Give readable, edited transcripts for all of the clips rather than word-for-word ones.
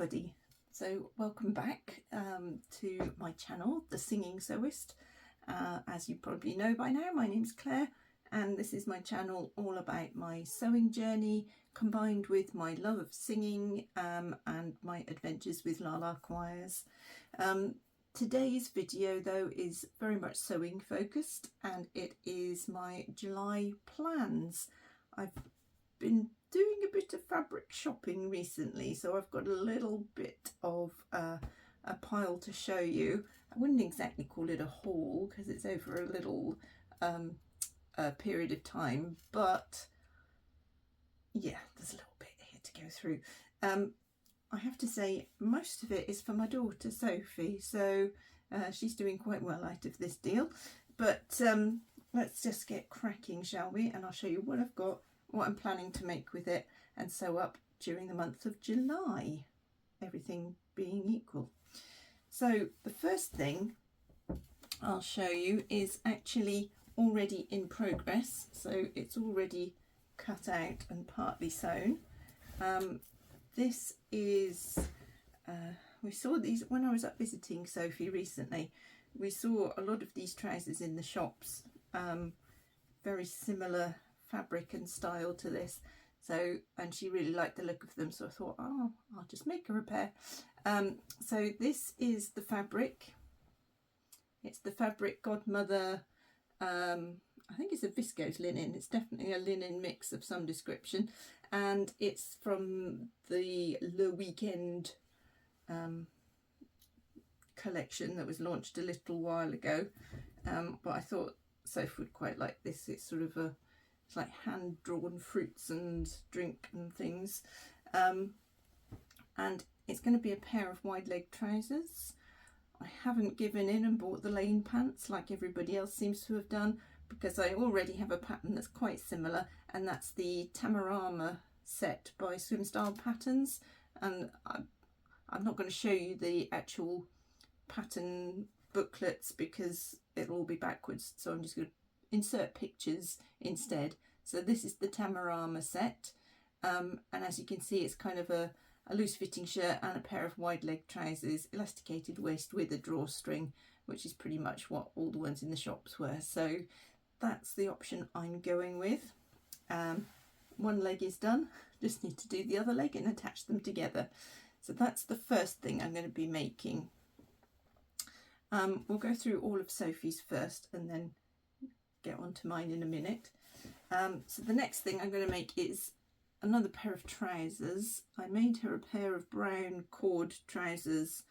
everybody, so welcome back to my channel, The Singing Sewist. As you probably know by now, my name's Claire and this is my channel all about my sewing journey combined with my love of singing and my adventures with lalachoirs. Today's video though is very much sewing focused and it is my July plans. I've been doing a bit of fabric shopping recently, so I've got a little bit of a pile to show you. I wouldn't exactly call it a haul because it's over a little period of time, but yeah, there's a little bit here to go through. I have to say most of it is for my daughter Sophie, so she's doing quite well out of this deal, but let's just get cracking, shall we? And I'll show you what I've got, what I'm planning to make with it and sew up during the month of July, everything being equal. So the first thing I'll show you is actually already in progress, so it's already cut out and partly sewn. This is we saw these when I was up visiting Sophie recently. We saw a lot of these trousers in the shops, very similar fabric and style to this, so, and she really liked the look of them, so I thought, oh, I'll just make her a pair. So this is the fabric. It's the Fabric Godmother, I think it's a viscose linen. It's definitely a linen mix of some description, and it's from the Le Weekend collection that was launched a little while ago, but I thought Sophie would quite like this. It's sort of it's like hand-drawn fruits and drink and things, and it's going to be a pair of wide leg trousers. I haven't given in and bought the lane pants like everybody else seems to have done, because I already have a pattern that's quite similar, and that's the Tamarama set by Swim Style Patterns, and I'm not going to show you the actual pattern booklets because it'll all be backwards, so I'm just going to insert pictures instead. So this is the Tamarama set, and as you can see, it's kind of a loose fitting shirt and a pair of wide leg trousers, elasticated waist with a drawstring, which is pretty much what all the ones in the shops were. So that's the option I'm going with. One leg is done, just need to do the other leg and attach them together. So that's the first thing I'm going to be making. We'll go through all of Sophie's first and then get on to mine in a minute. So the next thing I'm going to make is another pair of trousers. I made her a pair of brown cord trousers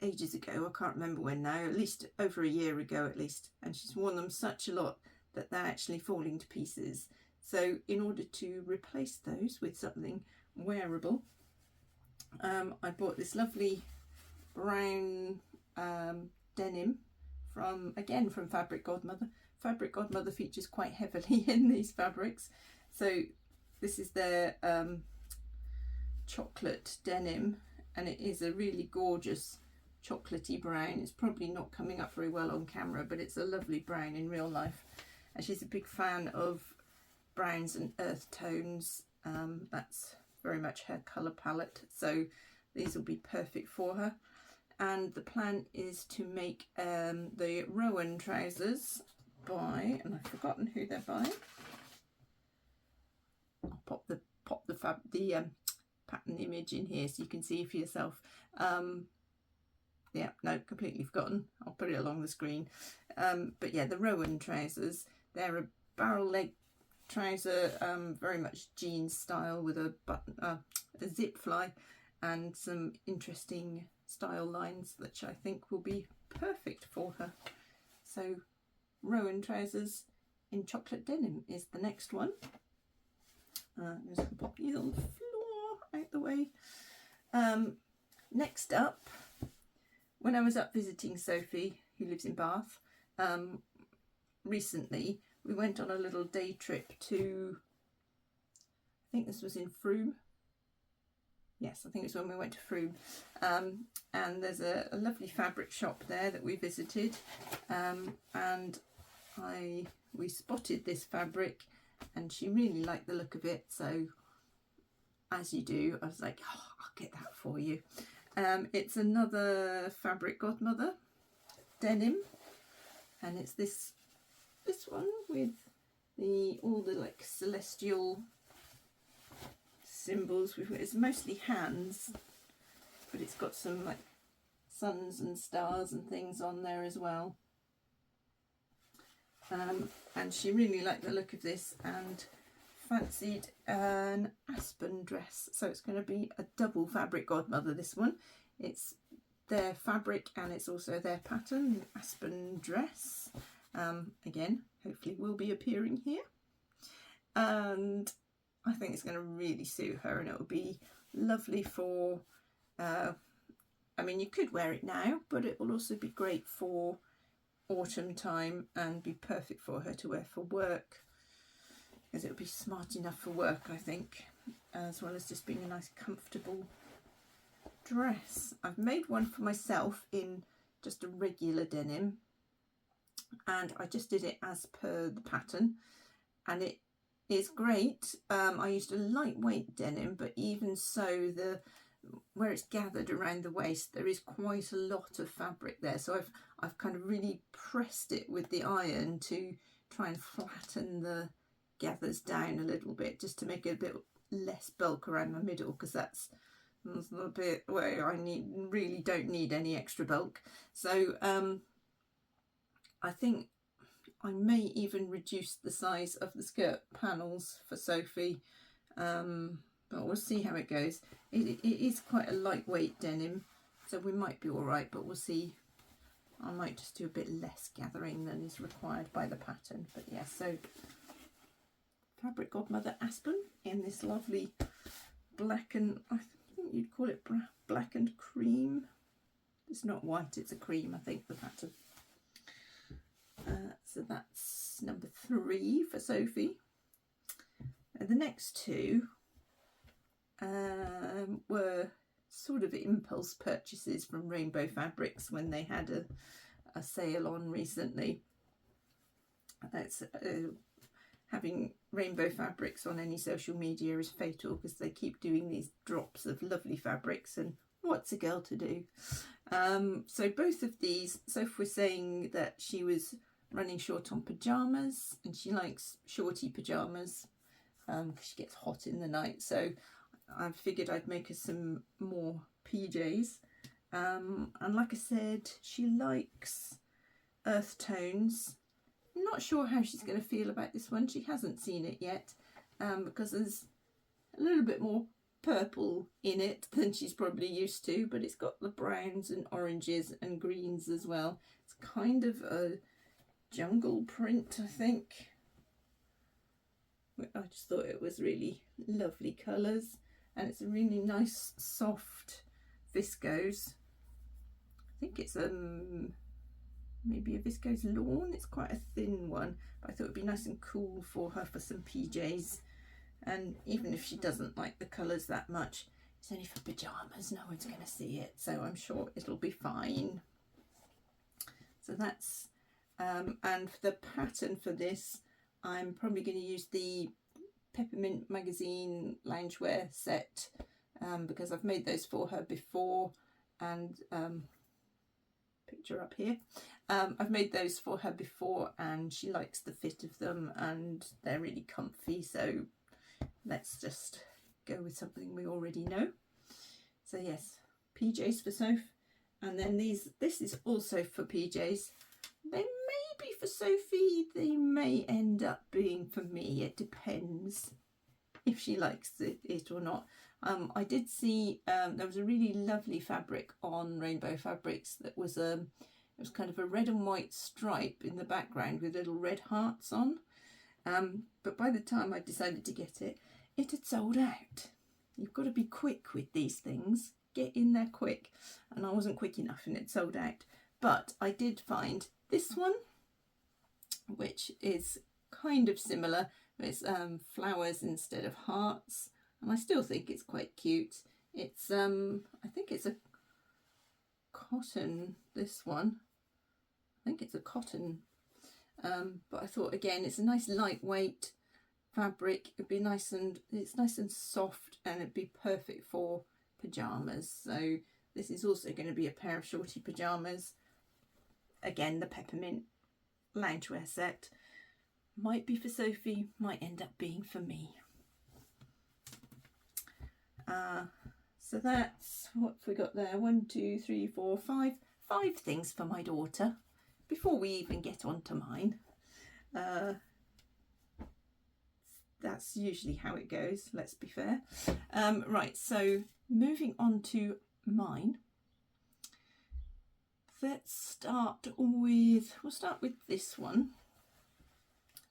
ages ago. I can't remember when now, at least over a year ago at least, and she's worn them such a lot that they're actually falling to pieces. So in order to replace those with something wearable, I bought this lovely brown denim from Fabric Godmother. Fabric Godmother features quite heavily in these fabrics. So this is their chocolate denim, and it is a really gorgeous chocolatey brown. It's probably not coming up very well on camera, but it's a lovely brown in real life. And she's a big fan of browns and earth tones. That's very much her colour palette, so these will be perfect for her. And the plan is to make the Rowan trousers by, and I've forgotten who they're by. I'll pop the pattern image in here so you can see for yourself. Yeah, no, completely forgotten. I'll put it along the screen. But yeah, the Rowan trousers, they're a barrel leg trouser, very much jeans style with a button, a zip fly and some interesting style lines, which I think will be perfect for her. So Rowan trousers in chocolate denim is the next one. I'm just going to pop these on the floor out the way. Next up, when I was up visiting Sophie, who lives in Bath, recently, we went on a little day trip to, I think this was in Frome. Yes, I think it's when we went to Frome. And there's a lovely fabric shop there that we visited, and we spotted this fabric and she really liked the look of it, so as you do, I was like, oh, I'll get that for you. It's another Fabric Godmother denim, and it's this one with all the like celestial symbols. It's mostly hands, but it's got some like suns and stars and things on there as well. And she really liked the look of this and fancied an aspen dress, so it's going to be a double Fabric Godmother, this one. It's their fabric and it's also their pattern, aspen dress. Again, hopefully will be appearing here, and I think it's going to really suit her, and it will be lovely for I mean, you could wear it now, but it will also be great for autumn time and be perfect for her to wear for work, because it'll be smart enough for work, I think, as well as just being a nice comfortable dress. I've made one for myself in just a regular denim, and I just did it as per the pattern, and it is great. I used a lightweight denim, but even so, where it's gathered around the waist, there is quite a lot of fabric there, so I've kind of really pressed it with the iron to try and flatten the gathers down a little bit, just to make it a bit less bulk around my middle, because that's a bit where I really don't need any extra bulk. So I think I may even reduce the size of the skirt panels for Sophie, but we'll see how it goes. It is quite a lightweight denim, so we might be all right, but we'll see. I might just do a bit less gathering than is required by the pattern. But yeah, so Fabric Godmother Aspen in this lovely black, and I think you'd call it black and cream. It's not white, it's a cream, I think, the pattern. So that's number 3 for Sophie. The next two were sort of impulse purchases from Rainbow Fabrics when they had a sale on recently. That's having Rainbow Fabrics on any social media is fatal, because they keep doing these drops of lovely fabrics, and what's a girl to do? So both of these, Sophie was saying that she was running short on pyjamas, and she likes shorty pyjamas because she gets hot in the night, so I figured I'd make her some more PJs. And like I said, she likes earth tones. I'm not sure how she's going to feel about this one. She hasn't seen it yet, because there's a little bit more purple in it than she's probably used to, but it's got the browns and oranges and greens as well. It's kind of a jungle print, I think. I just thought it was really lovely colours, and it's a really nice soft viscose. I think it's maybe a viscose lawn. It's quite a thin one, but I thought it'd be nice and cool for her for some PJs. And even if she doesn't like the colours that much, it's only for pyjamas, no one's going to see it, so I'm sure it'll be fine. So that's and the pattern for this, I'm probably going to use the Peppermint Magazine Loungewear set, because I've made those for her before, and picture up here. I've made those for her before, and she likes the fit of them, and they're really comfy, so let's just go with something we already know. So yes, PJs for Soph, and then this is also for PJs. They may be for Sophie, they may end up being for me. It depends if she likes it or not. I did see there was a really lovely fabric on Rainbow Fabrics that was it was kind of a red and white stripe in the background with little red hearts on. But by the time I decided to get it, it had sold out. You've got to be quick with these things. Get in there quick. And I wasn't quick enough, and it sold out. But I did find this one, which is kind of similar. It's flowers instead of hearts, and I still think it's quite cute. It's I think it's a cotton, this one. I think it's a cotton, but I thought, again, it's a nice lightweight fabric. It'd be nice, and it's nice and soft, and it'd be perfect for pyjamas. So this is also going to be a pair of shorty pyjamas. Again, the peppermint loungewear set. Might be for Sophie, might end up being for me. So that's what we got there. 1, 2, 3, 4, 5. 5 things for my daughter before we even get on to mine. That's usually how it goes, let's be fair. Right, so moving on to mine. We'll start with this one.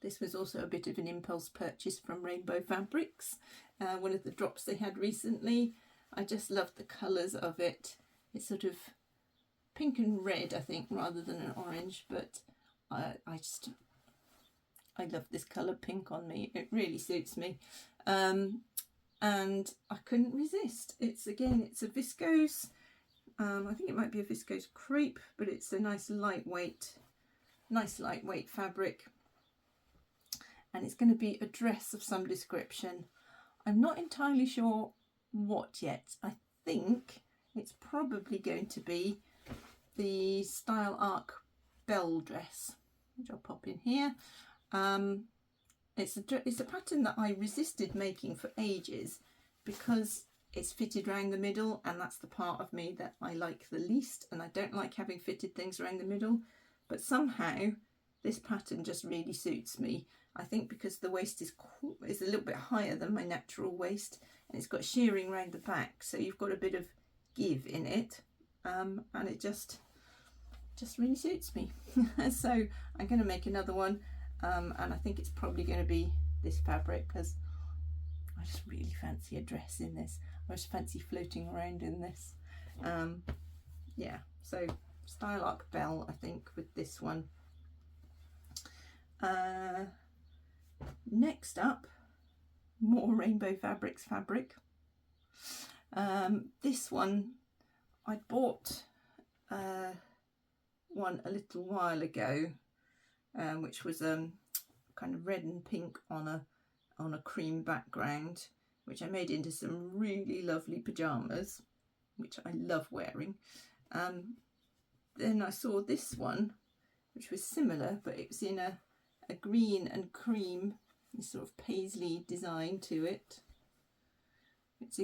This was also a bit of an impulse purchase from Rainbow Fabrics, one of the drops they had recently. I just loved the colours of it. It's sort of pink and red, I think, rather than an orange, but I love this colour pink on me. It really suits me, and I couldn't resist. It's a viscose. I think it might be a viscose crepe, but it's a nice lightweight fabric, and it's going to be a dress of some description. I'm not entirely sure what yet. I think it's probably going to be the Style Arc bell dress, which I'll pop in here. It's a pattern that I resisted making for ages because it's fitted around the middle, and that's the part of me that I like the least, and I don't like having fitted things around the middle. But somehow this pattern just really suits me. I think because the waist is a little bit higher than my natural waist, and it's got shearing around the back, so you've got a bit of give in it, and it just really suits me. So I'm going to make another one, and I think it's probably going to be this fabric because I just really fancy a dress in this. I just fancy floating around in this. Yeah, so Style Arc bell, I think, with this one. Next up, more Rainbow Fabrics fabric. This one I bought one a little while ago, which was kind of red and pink on a cream background, which I made into some really lovely pyjamas, which I love wearing. Then I saw this one, which was similar, but it was in a green and cream, sort of paisley design to it. It's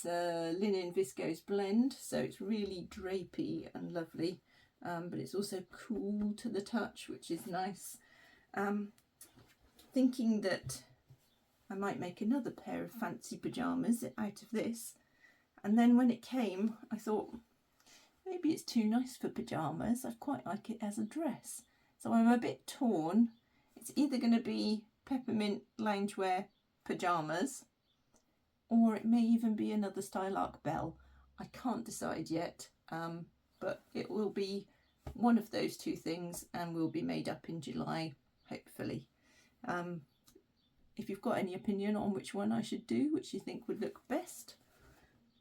a linen viscose blend, so it's really drapey and lovely, but it's also cool to the touch, which is nice. Thinking that I might make another pair of fancy pyjamas out of this, and then when it came I thought maybe it's too nice for pyjamas. I'd quite like it as a dress, so I'm a bit torn. It's either going to be peppermint loungewear pyjamas, or it may even be another Style Arc bell. I can't decide yet, but it will be one of those two things, and will be made up in July, hopefully. If you've got any opinion on which one I should do, which you think would look best,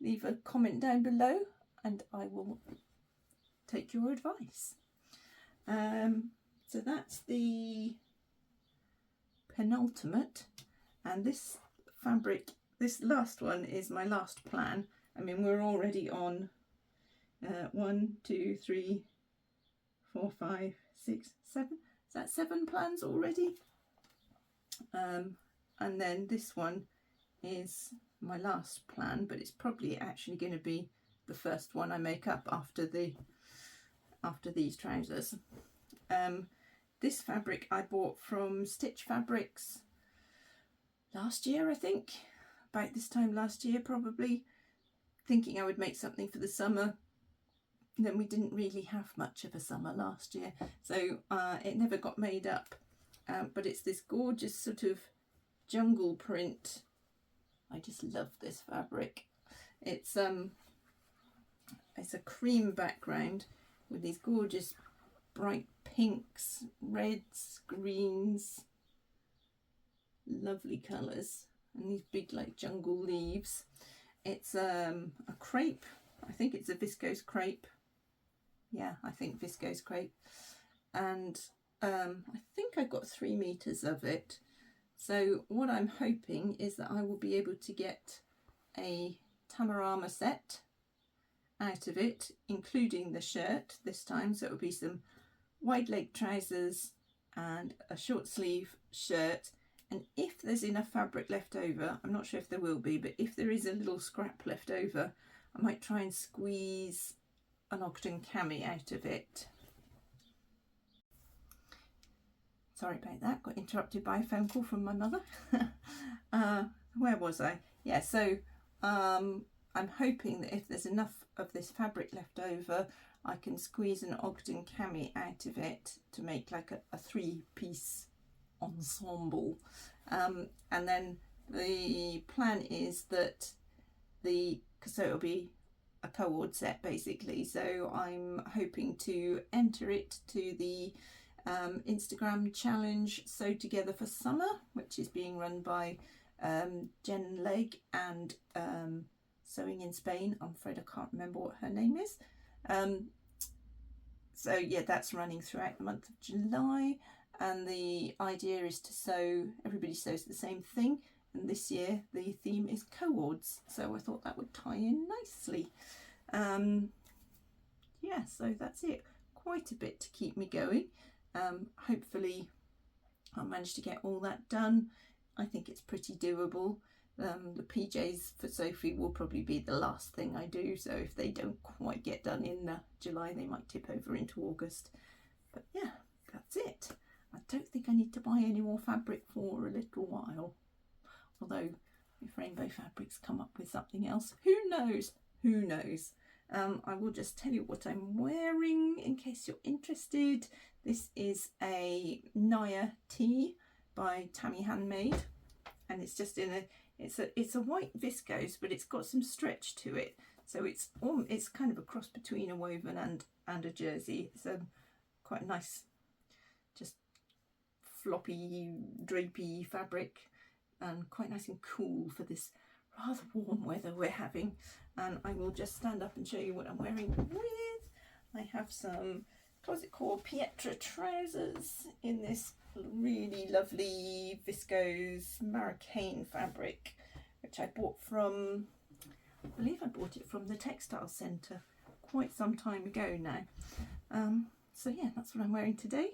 leave a comment down below and I will take your advice. So that's the penultimate, and this fabric, this last one, is my last plan. I mean, we're already on 1, 2, 3, 4, 5, 6, 7. Is that 7 plans already? And then this one is my last plan, but it's probably actually going to be the first one I make up after these trousers. This fabric I bought from Stitch Fabrics last year, I think, about this time last year probably, thinking I would make something for the summer. Then we didn't really have much of a summer last year, so it never got made up. But it's this gorgeous sort of jungle print. I just love this fabric. It's a cream background with these gorgeous bright pinks, reds, greens, lovely colours, and these big like jungle leaves. It's a crepe. I think it's a viscose crepe. Yeah, I think viscose crepe, and I think I got 3 meters of it. So what I'm hoping is that I will be able to get a Tamarama set out of it, including the shirt this time. So it'll be some wide leg trousers and a short sleeve shirt. And if there's enough fabric left over, I'm not sure if there will be, but if there is a little scrap left over, I might try and squeeze an Ogden cami out of it. Sorry about that, got interrupted by a phone call from my mother. Where was I? Yeah, so I'm hoping that if there's enough of this fabric left over, I can squeeze an Ogden cami out of it to make like a three-piece ensemble. And then the plan is that so it'll be a Coord set basically, so I'm hoping to enter it to the Instagram challenge Sew Together for Summer, which is being run by Jen Legg and Sewing in Spain. I'm afraid I can't remember what her name is. So yeah, that's running throughout the month of July, and the idea is to sew, everybody sews the same thing, and this year the theme is Coords, so I thought that would tie in nicely. Yeah, so that's it. Quite a bit to keep me going. Hopefully I'll manage to get all that done. I think it's pretty doable. The PJs for Sophie will probably be the last thing I do, so if they don't quite get done in July, they might tip over into August. But yeah, that's it. I don't think I need to buy any more fabric for a little while, although if Rainbow Fabrics come up with something else, who knows, who knows. I will just tell you what I'm wearing in case you're interested. This is a Naya tee by Tammy Handmade, and it's just in it's a white viscose, but it's got some stretch to it, so it's kind of a cross between a woven and a jersey. It's quite a nice, just floppy, drapey fabric, and quite nice and cool for this rather warm weather we're having. And I will just stand up and show you what I'm wearing with. I have some Core Pietra trousers in this really lovely viscose marocaine fabric, which I bought from, I believe I bought it from the Textile Centre quite some time ago now. So yeah, that's what I'm wearing today.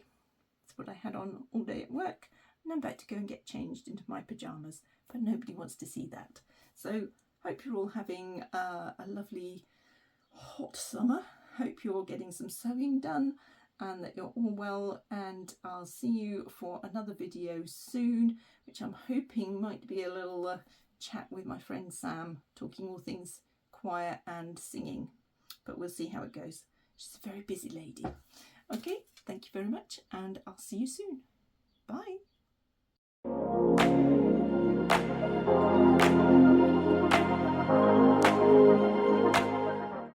It's what I had on all day at work, and I'm about to go and get changed into my pyjamas, but nobody wants to see that. So hope you're all having a lovely hot summer. Hope you're getting some sewing done and that you're all well, and I'll see you for another video soon, which I'm hoping might be a little chat with my friend Sam, talking all things choir and singing, but we'll see how it goes. She's a very busy lady. Okay, thank you very much, and I'll see you soon. Bye.